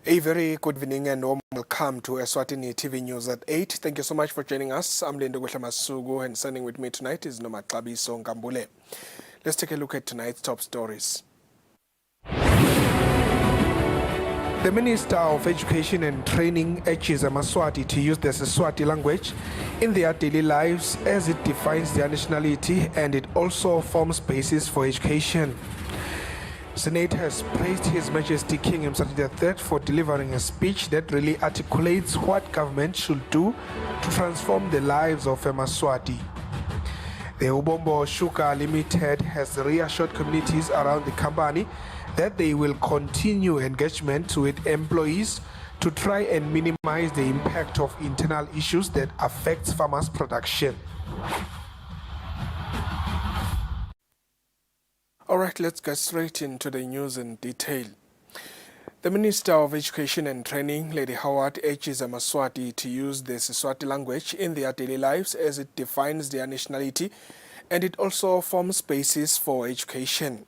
A very good evening and warm welcome to Eswatini TV News at 8. Thank you so much for joining us. I'm Lindo Masugu, and standing with me tonight is Nomatlabiso Ngambule. Let's take a look at tonight's top stories. The Minister of Education and Training urges Amaswati to use the Eswatini language in their daily lives as it defines their nationality and it also forms basis for education. Senate has praised His Majesty King Eswatini III for delivering a speech that really articulates what government should do to transform the lives of Eswatini. The Ubombo Sugar Limited has reassured communities around the company that they will continue engagement with employees to try and minimize the impact of internal issues that affects farmers' production. All right, let's get straight into the news in detail. The Minister of Education and Training, Lady Howard, urges Amaswati to use the Eswatini language in their daily lives as it defines their nationality and it also forms basis for education.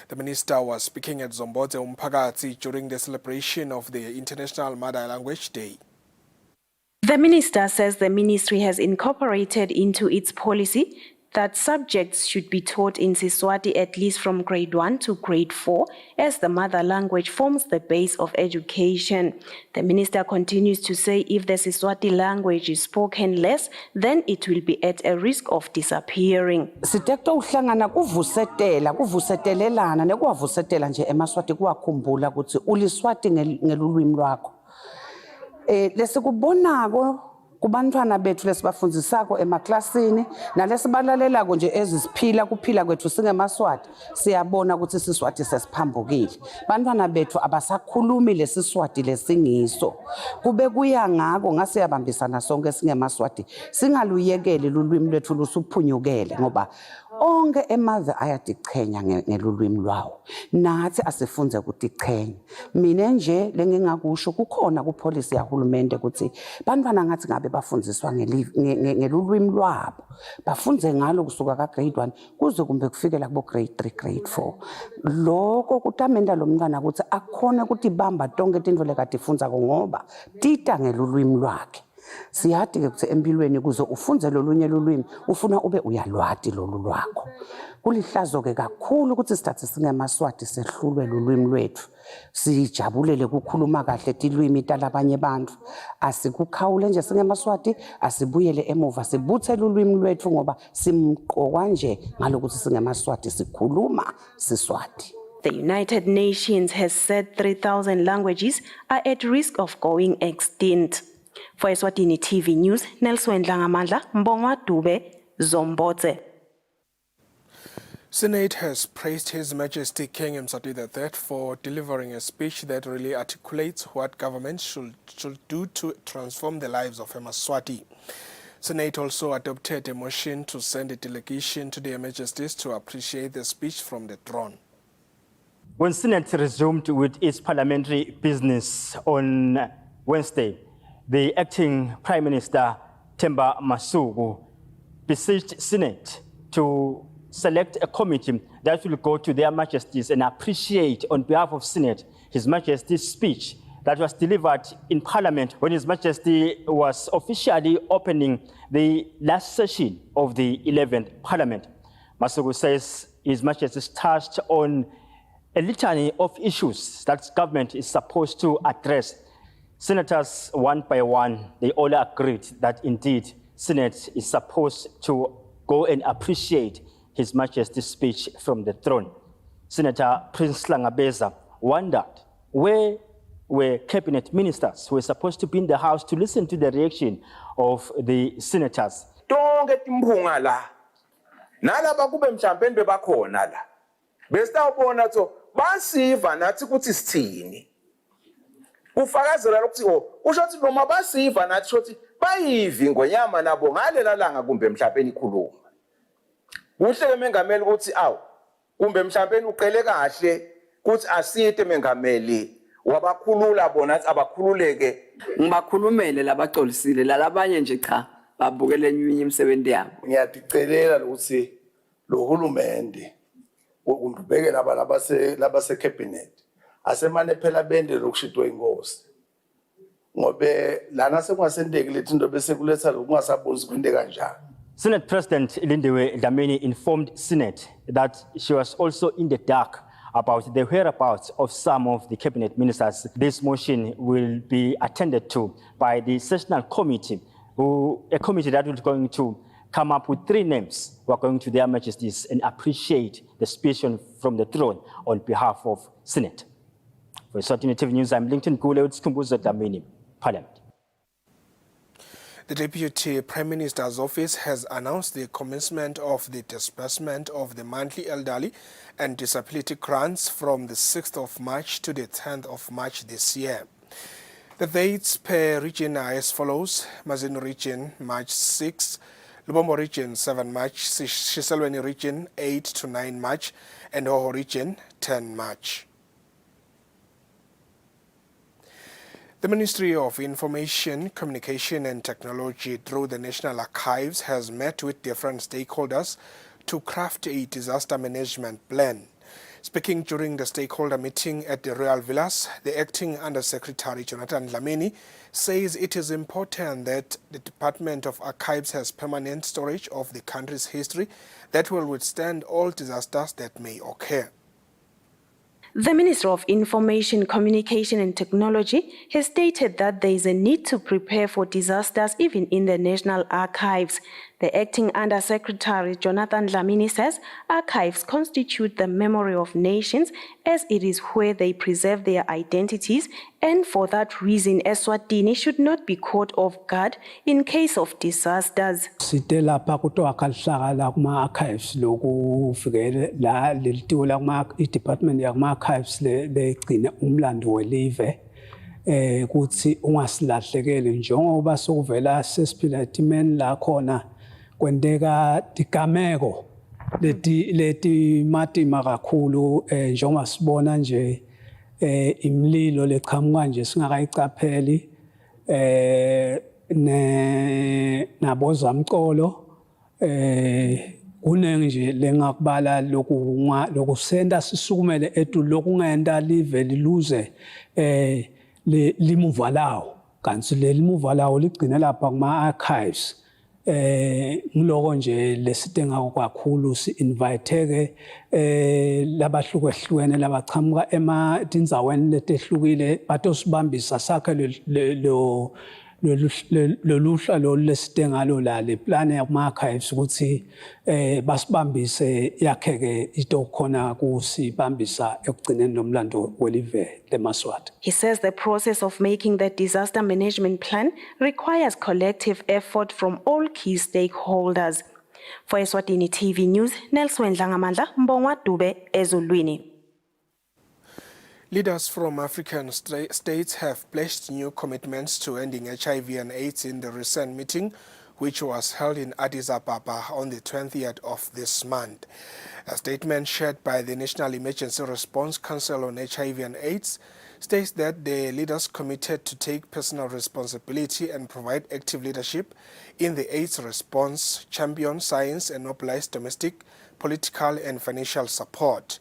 The minister was speaking at Zombodze Umphakathi during the celebration of the International Mother Language Day. The minister says the ministry has incorporated into its policy that subjects should be taught in Eswatini at least from grade 1 to grade 4, as the mother language forms the base of education. The minister continues to say if the Eswatini language is spoken less, then it will be at a risk of disappearing. Sitekto uhlangana kuvusetelelana nekuwavusetela nje emaswati kuwakhumbula ukuthi uliswati ngelulwimi lwakho. Lesikubonako kubantwana bethu lesibafundisako emaklasini nalesibalalelako nje ezisiphila kuphila kwethu singemaswati siyabona ukuthi isiswati sesiphambukile. Bantwana bethu abasakhulumi lesiswati lesingiso. Kube kuya ngako ngasiyabambisana sonke singemaswati singaluyekeli lulwimi lwethu lusuphunyukele ngoba onke emazwe ayadichenya ngelulwimi lwawo. Nathi asifunze ukutichenya. Mina nje lengingakusho kukhona kupolicy yahulumende ukuthi bantwana ngathi ngabe bafundiswa ngelulwimi lwabo. Bafunze ngalo kusuka ka grade 1 kuze kumbe kufikela kubo grade 3 grade 4. Lokho kutamenda lo mntwana ukuthi akhona ukuthi bamba tonke tinto lekatifunza ngoba tita ngelulwimi lwakhe. Siyathi ke ukuthi empilweni kuze ufunze lolunye lulwimi ufuna ube uyalwati lolu lwakho. Kulihlazo ke kakhulu ukuthi sithathe singemaswati sehlulwe lolwimi lwethu. Sijabulele ukukhuluma kahle tilwimi talabanye bantu. Asikukhawule nje singemaswati asibuyele emuva sibuthe lolwimi lwethu ngoba simqokwa nje ngalokuthi singemaswati sikhuluma siswati. The United Nations has said 3,000 languages are at risk of going extinct. For Eswatini TV News, Nelson Dlangamandla, Mbongwa Dube, Zombodze. Senate has praised His Majesty King Eswatini III for delivering a speech that really articulates what government should do to transform the lives of Eswatini. Senate also adopted a motion to send a delegation to their Majesties to appreciate the speech from the throne. When Senate resumed with its parliamentary business on Wednesday, the acting Prime Minister, Themba Masuku, beseeched Senate to select a committee that will go to their Majesties and appreciate on behalf of Senate His Majesty's speech that was delivered in Parliament when His Majesty was officially opening the last session of the 11th Parliament. Masuku says His Majesty touched on a litany of issues that government is supposed to address. Senators, one by one, they all agreed that indeed Senate is supposed to go and appreciate His Majesty's speech from the throne. Senator Prince Langabeza wondered where were cabinet ministers who were supposed to be in the House to listen to the reaction of the senators. Tonke timphunga la nalaba kube mhlawumbe bebakhona la besitawubona so basiva nathi ukuthi sithini ufakazela ukuthi usho ukuthi noma basiva nathi ukuthi bayivi ngonyama nabo ngalela langa kumbe mhlawumbe ikhuluma kuhle ke mengameli ukuthi awu kumbe mhlawumbe uqele kahle ukuthi asite mengameli wabakhulula bona athi abakhululeke ngibakhulumele labacolisile lalabanye nje cha babukele enyinyi imisebenzi yabo. Ngiyadicelela ukuthi lo hulumende ukubhekela labase cabinet asemane phela bende lokushitwa ingozi ngobe lana sekungasendeki lethi into bese kuletha lokungasabonisi kwente kanjani. Senate President Lindiwe Dlamini informed Senate that she was also in the dark about the whereabouts of some of the cabinet ministers. This motion will be attended to by the sessional committee, a committee that is going to come up with 3 names who are going to their majesties and appreciate the speech from the throne on behalf of Senate. For Eswatini TV News, I'm Lincoln Gule with Skumbuzo Dlamini, Parliament. The Deputy Prime Minister's office has announced the commencement of the disbursement of the monthly elderly and disability grants from the 6th of March to the 10th of March this year. The dates per region are as follows: Mazinu region, March 6, Lubombo region, 7 March, Shiselweni region, 8 to 9 March, and Hoho region, 10 March. The Ministry of Information, Communication and Technology through the National Archives has met with different stakeholders to craft a disaster management plan. Speaking during the stakeholder meeting at the Royal Villas, the Acting Undersecretary Jonathan Dlamini says it is important that the Department of Archives has permanent storage of the country's history that will withstand all disasters that may occur. The Minister of Information, Communication and Technology has stated that there is a need to prepare for disasters even in the National Archives. The Acting Undersecretary Jonathan Dlamini says archives constitute the memory of nations as it is where they preserve their identities, and for that reason Eswatini should not be caught off guard in case of disasters. Site lapha kutokalihlakala kuma-archives lokuvikele la lelitiko i-department yakuma-archives legcina umlando welive kuthi ungasilahlekele njengoba sokuvela sesiphila etimeni la khona kwenteka tigameko leti matima kakhulu njengoba sibona nje imililo leqhamuka nje singakayicapheli nabozamcolo kunenge nje lengakubala lokusenda sisukumele etulo lokungenda live liluze limuva lawo kanti limuva lawo ligcina lapha kuma-archives ngiloko nje lesitenga kakhulu si-inviteke labahlukehlukene labachamuka ematindzaweni letehlukile batosibambisa sakhe loluhla lolu lesitengalo la le plan yakuma-archives ukuthi basibambise yakheke itokhona kusibambisa ekugcineni nomlando welive leMaswati. He says the process of making the disaster management plan requires collective effort from all key stakeholders. For Eswatini TV News, Nelson Dlangamandla, Mbongwa Dube, Ezulwini. Leaders from African states have pledged new commitments to ending HIV and AIDS in the recent meeting, which was held in Addis Ababa on the 20th of this month. A statement shared by the National Emergency Response Council on HIV and AIDS states that the leaders committed to take personal responsibility and provide active leadership in the AIDS response, champion science and mobilize domestic, political and financial support.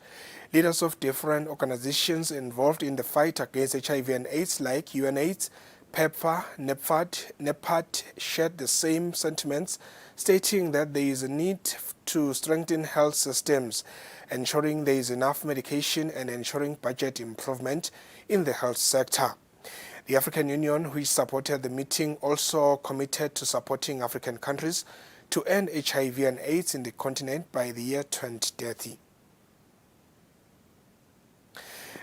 Leaders of different organizations involved in the fight against HIV and AIDS like UNAIDS, PEPFAR, NEPAD shared the same sentiments, stating that there is a need to strengthen health systems, ensuring there is enough medication and ensuring budget improvement in the health sector. The African Union, which supported the meeting, also committed to supporting African countries to end HIV and AIDS in the continent by the year 2030.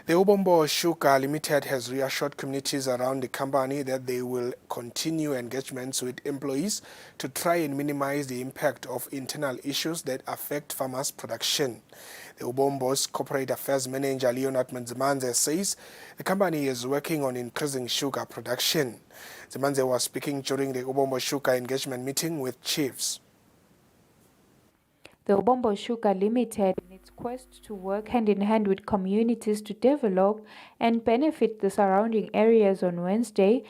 The Ubombo Sugar Limited has reassured communities around the company that they will continue engagements with employees to try and minimize the impact of internal issues that affect farmers' production. The Ubombo's Corporate Affairs Manager Leonard Manzimanze says the company is working on increasing sugar production. Zimanze was speaking during the Ubombo Sugar engagement meeting with chiefs. The Ubombo Sugar Limited, in its quest to work hand in hand with communities to develop and benefit the surrounding areas on Wednesday,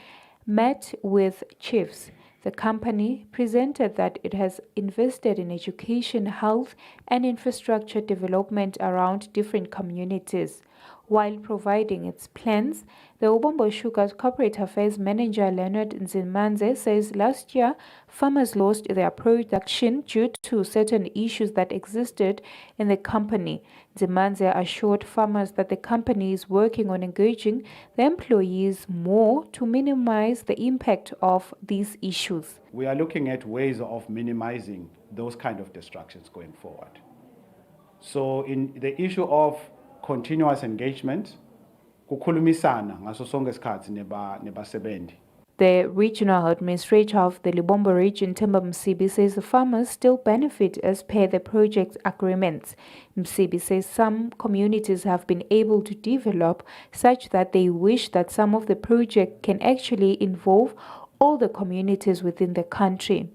met with chiefs. The company presented that it has invested in education, health, and infrastructure development around different communities. while providing its plans. The Ubombo Sugar's Corporate Affairs Manager Leonard Nzimanze says last year farmers lost their production due to certain issues that existed in the company. Nzimanze assured farmers that the company is working on engaging the employees more to minimize the impact of these issues. We are looking at ways of minimizing those kind of distractions going forward. So in the issue of continuous engagement, kukhulumisana ngaso sonke isikhathi nebasebenzi. The regional administrator of the Lubombo region, Themba Msibi, says the farmers still benefit as per the project agreements. Msibi says some communities have been able to develop such that they wish that some of the project can actually involve all the communities within the country.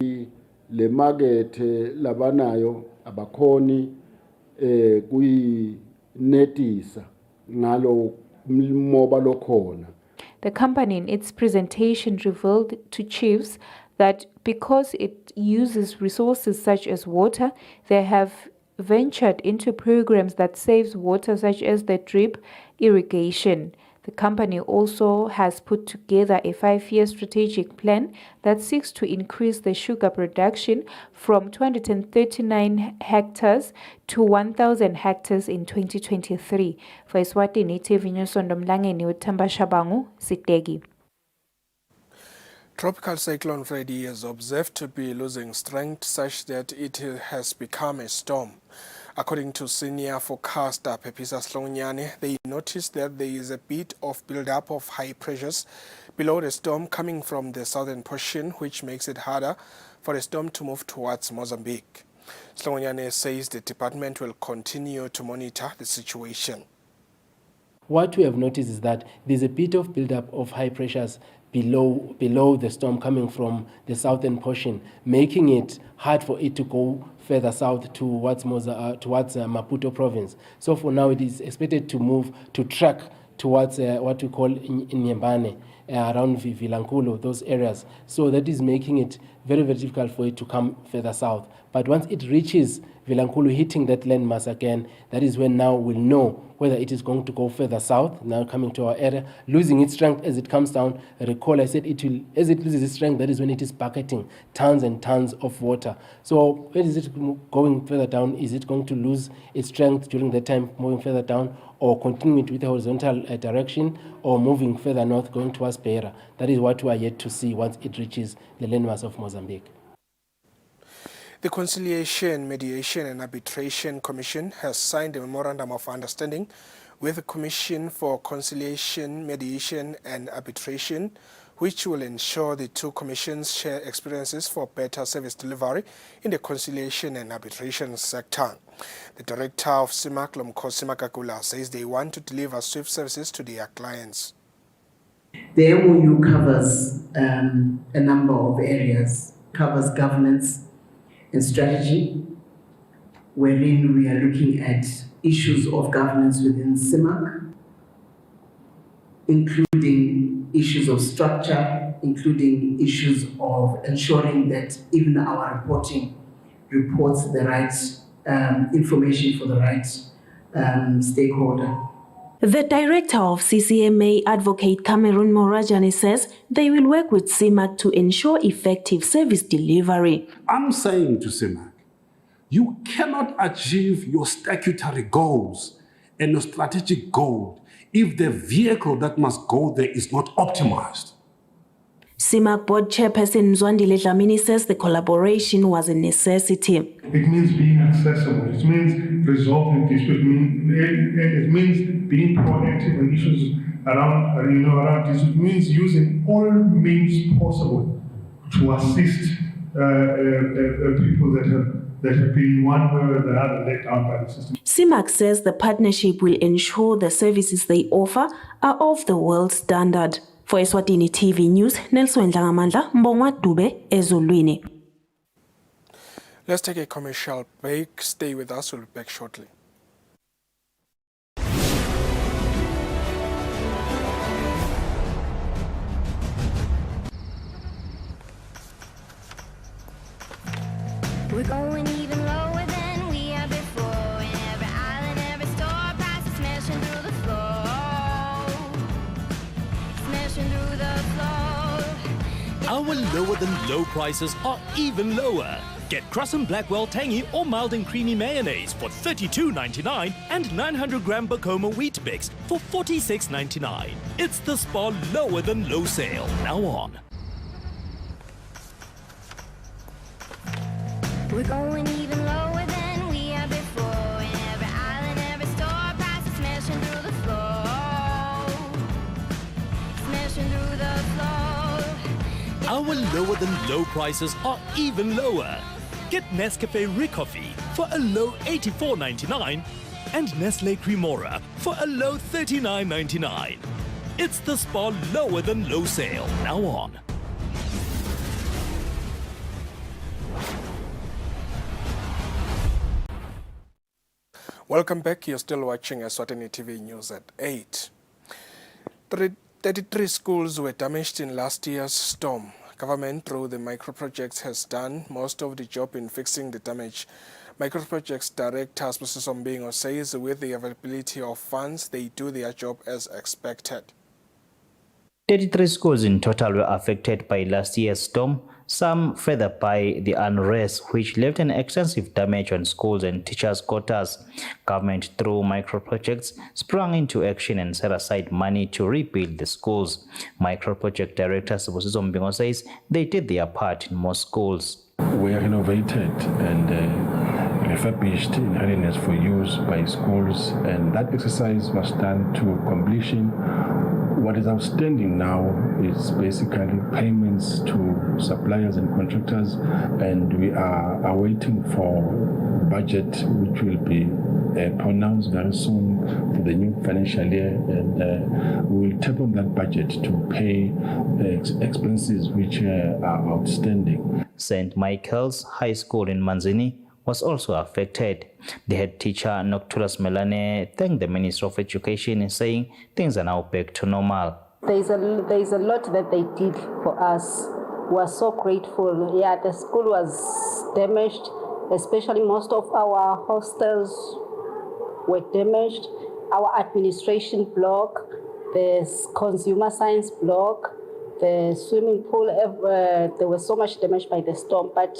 Le market labanayo abakhoni kuyinetisa ngalo moba lokhona. The company in its presentation revealed to chiefs that because it uses resources such as water, they have ventured into programs that saves water such as the drip irrigation. The company also has put together a 5-year strategic plan that seeks to increase the sugar production from 239 hectares to 1,000 hectares in 2023. For Eswatini TV News, Ndomlangeni Uthamba Shabangu, Sitegi. Tropical cyclone Freddy is observed to be losing strength such that it has become a storm. According to senior forecaster Pepisa Slonyane, they noticed that there is a bit of build-up of high pressures below the storm coming from the southern portion, which makes it harder for the storm to move towards Mozambique. Slonyane says the department will continue to monitor the situation. What we have noticed is that there's a bit of build-up of high pressures below the storm coming from the southern portion, making it hard for it to go further south towards Maputo province. So for now, it is expected to move to track towards what we call Nyembane, around Vilankulo, those areas. So that is making it very, very difficult for it to come further south. But once it reaches Vilankulo, hitting that landmass again, that is when now we'll know whether it is going to go further south, now coming to our area, losing its strength as it comes down. Recall I said it will, as it loses its strength, that is when it is bucketing tons and tons of water. So where is it going further down? Is it going to lose its strength during the time moving further down, or continuing with the horizontal direction, or moving further north going towards Beira? That is what we are yet to see once it reaches the landmass of Mozambique. The Conciliation, Mediation and Arbitration Commission has signed a memorandum of understanding with the Commission for Conciliation, Mediation and Arbitration, which will ensure the two commissions share experiences for better service delivery in the conciliation and arbitration sector. The director of CIMAC, Lomkhosi Makakula, says they want to deliver swift services to their clients. The MOU covers a number of areas, covers governance and strategy, wherein we are looking at issues of governance within CIMAC, including issues of structure, including issues of ensuring that even our reporting reports the right information for the right stakeholder. The director of CCMA, Advocate Cameron Morajani, says they will work with CIMAC to ensure effective service delivery. I'm saying to CIMAC, you cannot achieve your statutory goals and your strategic goal if the vehicle that must go there is not optimized. CIMAC board chairperson Zwandile Dlamini says the collaboration was a necessity. It means being accessible. It means resolving disputes. It means being proactive on issues around this. It means using all means possible to assist people that have been one way or the other let down by the system. CIMAC says the partnership will ensure the services they offer are of the world standard. For Eswatini TV News, Nelson Ndlangamandla, Mbongwa Dube, Ezulwini. Let's take a commercial break. Stay with us. We'll be back shortly. We're going even lower than we have before. In every island, every store, prices smashing through the floor. Our lower than low prices are even lower. Get Crusson Blackwell Tangy or mild and creamy mayonnaise for $32.99 and 900 gram Bacoma Wheat Bix for $46.99. It's the Spar lower than low sale now on. We're going even lower than we have before. In every aisle and every store, prices smashing through the floor. Smashing through the floor. Our lower than low prices are even lower. Get Nescafe Ricoffee for a low $84.99 and Nestle Cremora for a low $39.99. It's the Spar lower than low sale now on. Welcome back. You're still watching Eswatini TV News at 8. 33 schools were damaged in last year's storm. Government, through the microprojects, has done most of the job in fixing the damage. Microprojects Director Mrs. Ombingo says with the availability of funds, they do their job as expected. 33 schools in total were affected by last year's storm, some further by the unrest, which left an extensive damage on schools and teachers' quarters. Government, through microprojects, sprang into action and set aside money to rebuild the schools. Microproject Director Mrs. Ombingo says they did their part in most schools. We are renovated and refurbished in readiness for use by schools, and that exercise was done to completion. What is outstanding now is basically payments to suppliers and contractors, and we are awaiting for budget which will be pronounced very soon for the new financial year, and we will tap on that budget to pay expenses which are outstanding. St. Michael's High School in Manzini was also affected. The head teacher, Nocturus Melane, thanked the Minister of Education, saying things are now back to normal. There's a lot that they did for us. We are so grateful. Yeah, the school was damaged, especially most of our hostels were damaged. Our administration block, the consumer science block, the swimming pool, there was so much damage by the storm. But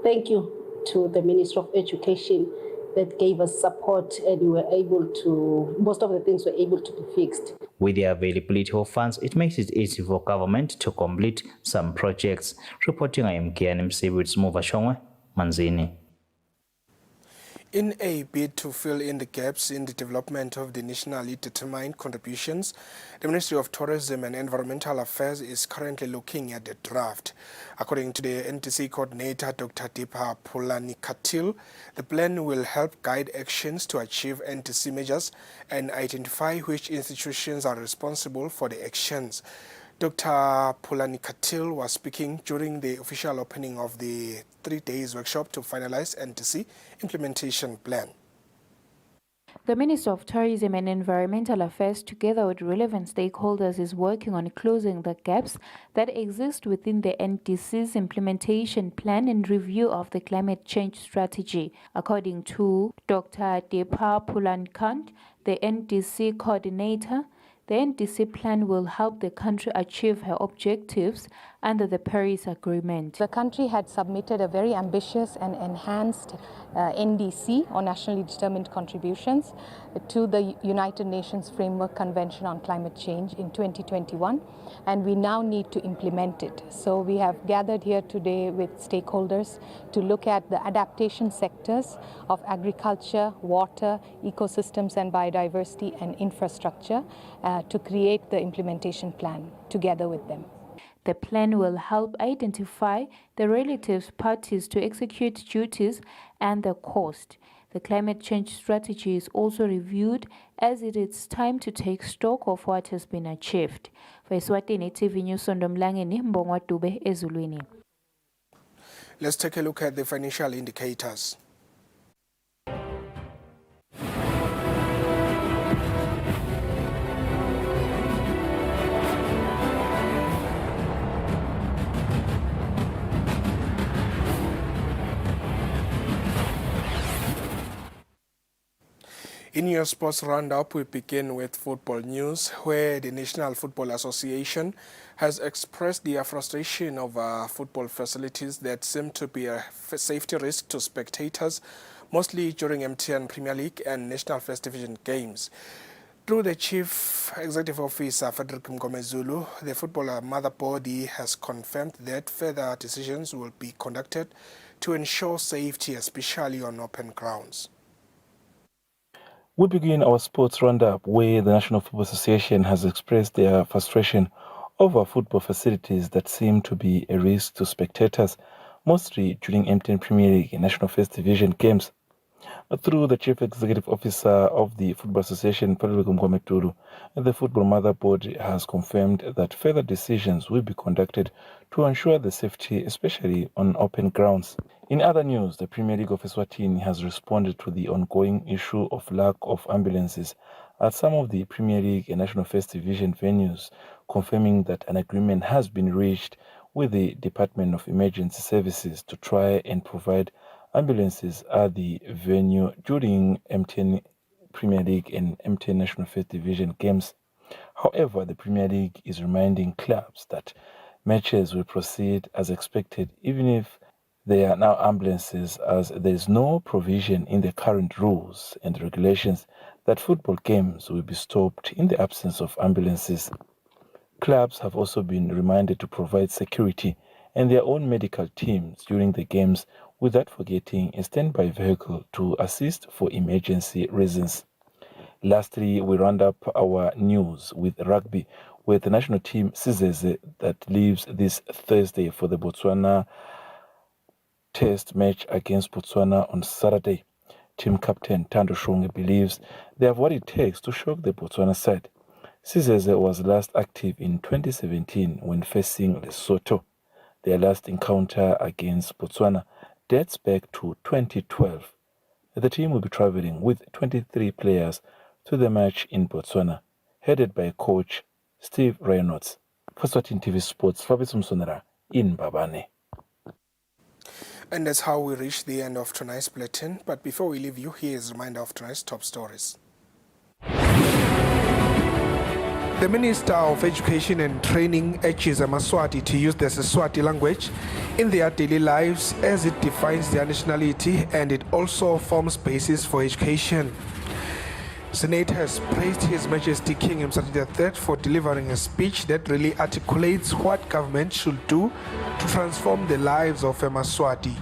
thank you to the Minister of Education that gave us support, and we were able to, most of the things were able to be fixed. With the availability of funds, it makes it easy for government to complete some projects. Reporting IMKNMC with Smuva Shongwe, Manzini. In a bid to fill in the gaps in the development of the nationally determined contributions, the Ministry of Tourism and Environmental Affairs is currently looking at the draft. According to the NTC coordinator, Dr. Deepa Pulanikatil, the plan will help guide actions to achieve NTC measures and identify which institutions are responsible for the actions. Dr. Pulanikatil was speaking during the official opening of the 3-day workshop to finalize NTC implementation plan. The Minister of Tourism and Environmental Affairs, together with relevant stakeholders, is working on closing the gaps that exist within the NTC's implementation plan and review of the climate change strategy. According to Dr. Deepa Pulanikatil, the NTC coordinator, the NTC plan will help the country achieve her objectives under the Paris Agreement. The country had submitted a very ambitious and enhanced NDC, or Nationally Determined Contributions, to the United Nations Framework Convention on Climate Change in 2021, and we now need to implement it. So we have gathered here today with stakeholders to look at the adaptation sectors of agriculture, water, ecosystems and biodiversity and infrastructure to create the implementation plan together with them. The plan will help identify the relative parties to execute duties and the cost. The climate change strategy is also reviewed as it is time to take stock of what has been achieved. For Eswatini TV News, Sondomlangeni Mbongwa Dube, Ezulwini. Let's take a look at the financial indicators. In your sports roundup, we begin with football news, where the National Football Association has expressed their frustration over football facilities that seem to be a safety risk to spectators, mostly during MTN Premier League and National First Division games. Through the Chief Executive Officer, Frederick Mgomezulu, the Footballer Mother Body has confirmed that further decisions will be conducted to ensure safety, especially on open grounds. We begin our sports roundup where the National Football Association has expressed their frustration over football facilities that seem to be a risk to spectators, mostly during MTN Premier League and National First Division games. Through the Chief Executive Officer of the Football Association, Frederick Mgomezulu, the Football Mother Board has confirmed that further decisions will be conducted to ensure the safety, especially on open grounds. In other news, the Premier League of Eswatini has responded to the ongoing issue of lack of ambulances at some of the Premier League and National First Division venues, confirming that an agreement has been reached with the Department of Emergency Services to try and provide ambulances at the venue during MTN Premier League and MTN National First Division games. However, the Premier League is reminding clubs that matches will proceed as expected, even if there are now ambulances, as there is no provision in the current rules and regulations that football games will be stopped in the absence of ambulances. Clubs have also been reminded to provide security and their own medical teams during the games, without forgetting a standby vehicle to assist for emergency reasons. Lastly, we round up our news with rugby, where the national team Sizeze that leaves this Thursday for the Botswana Test match against Botswana on Saturday. Team captain Thando Shunge believes they have what it takes to shock the Botswana side. Sizeze was last active in 2017 when facing Lesotho. Their last encounter against Botswana dates back to 2012. The team will be traveling with 23 players to the match in Botswana, headed by coach Steve Reynolds. For Eswatini TV Sports, Fabrizio Msonera in Mbabane. And that's how we reach the end of tonight's bulletin. But before we leave you, here is a reminder of tonight's top stories. The Minister of Education and Training urges Amaswati to use the Eswatini language in their daily lives as it defines their nationality and it also forms basis for education. Senate has praised His Majesty King Mswati III for delivering a speech that really articulates what government should do to transform the lives of Amaswati.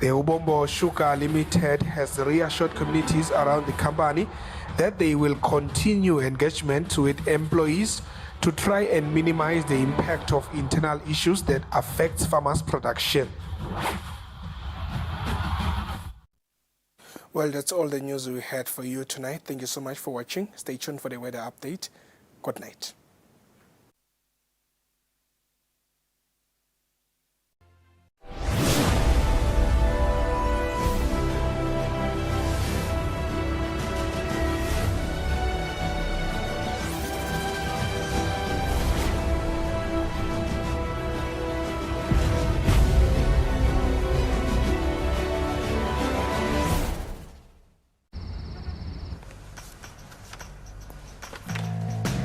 The Ubombo Sugar Limited has reassured communities around the company that they will continue engagement with employees to try and minimize the impact of internal issues that affect farmers' production. Well, that's all the news we had for you tonight. Thank you so much for watching. Stay tuned for the weather update. Good night.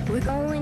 We're going